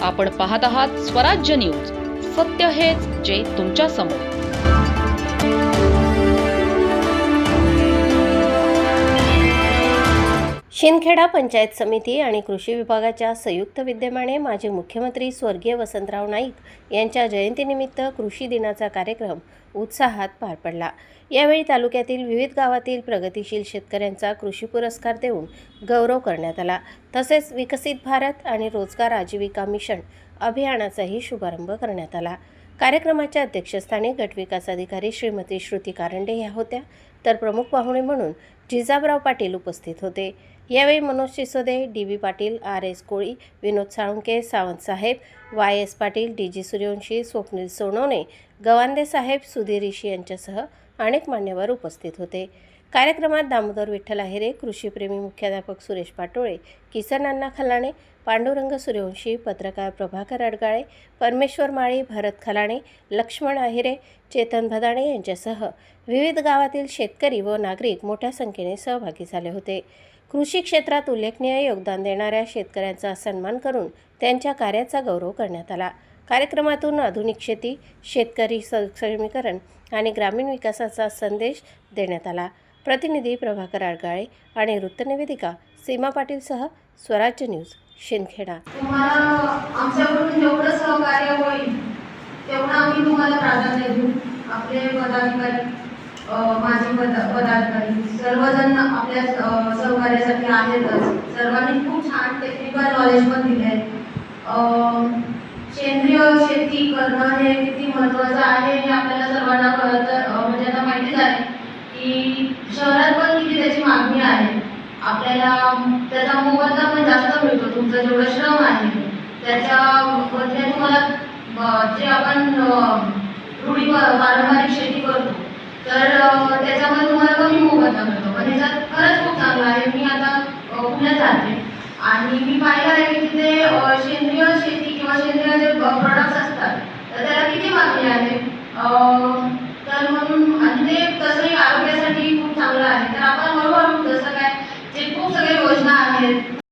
आपण पाहत आहात स्वराज्य न्यूज. सत्य हेच जे तुमच्या समोर. शिंदखेडा पंचायत समिती आणि कृषी विभागाच्या संयुक्त विद्यमाने माजी मुख्यमंत्री स्वर्गीय वसंतराव नाईक यांच्या जयंतीनिमित्त कृषी दिनाचा कार्यक्रम उत्साहात पार पडला. यावेळी तालुक्यातील विविध गावातील प्रगतिशील शेतकऱ्यांचा कृषी पुरस्कार देऊन गौरव करण्यात आला. तसेच विकसित भारत आणि रोजगार आजीविका मिशन अभियानाचाही शुभारंभ करण्यात आला. कार्यक्रमाच्या अध्यक्षस्थानी गटविकास अधिकारी श्रीमती श्रुती कारंडे या होत्या, तर प्रमुख पाहुणे म्हणून जिजाबराव पाटील उपस्थित होते. यावेळी मनोज सिसोदे, डी.बी. पाटील, आर.एस. कोळी, विनोद साळुंके, सावंत साहेब, वाय.एस. पाटील, डी.जी. सूर्यवंशी, स्वप्नील सोनवणे, गवांदे साहेब, सुधीर ऋषी यांच्यासह अनेक मान्यवर उपस्थित होते. कार्यक्रमात दामोदर विठ्ठल आहेरे, कृषीप्रेमी मुख्याध्यापक सुरेश पाटोळे, किसन अण्णा खलाणे, पांडुरंग सूर्यवंशी, पत्रकार प्रभाकर अडगाळे, परमेश्वर माळी, भरत खलाणे, लक्ष्मण आहेरे, चेतन भदाणे यांच्यासह विविध गावातील शेतकरी व नागरिक मोठ्या संख्येने सहभागी झाले होते. कृषी क्षेत्रात उल्लेखनीय योगदान देणाऱ्या शेतकऱ्यांचा सन्मान करून त्यांच्या कार्याचा गौरव करण्यात आला. कार्यक्रमातून आधुनिक शेती, शेतकरी सक्षमीकरण आणि ग्रामीण विकासाचा संदेश देण्यात आला. प्रतिनिधी प्रभाकर अडगाळे आणि वृत्तनिवेदिका सीमा पाटीलसह स्वराज्य न्यूज, शिंदखेडा. तुम्हाला आमच्याकडून जेवढं सहकार्य होईल तेवढं आम्ही तुम्हाला प्राधान्य देऊ. आपले पदाधिकारी, माजी पदाधिकारी सर्वजण आपल्या सहकार्यासाठी आहेतच. सर्वांनी खूप छान टेक्निकल नॉलेज पण दिले आहे. सेंद्रिय शेती करणं हे किती महत्त्वाचं आहे हे आपल्याला सर्वांना म्हणजे आता माहितीच आहे की शहरात पण किती त्याची मागणी आहे. आपल्याला त्याचा मोबदला पण जास्त मिळतो. तुमचं जेवढं श्रम आहे त्याच्या बदल्यात तुम्हाला जे आपण पारंपरिक शेती करतो तर त्याच्यामध्ये तुम्हाला कमी मोबदला मिळतो. पण ह्याच्यात खरंच खूप चांगलं आहे. मी आता पुण्यात राहते आणि मी पाहिलं आहे की तिथे सेंद्रिय शेती किंवा सेंद्रिय जे प्रोडक्ट्स असतात तर त्याला किती मागणी आहे.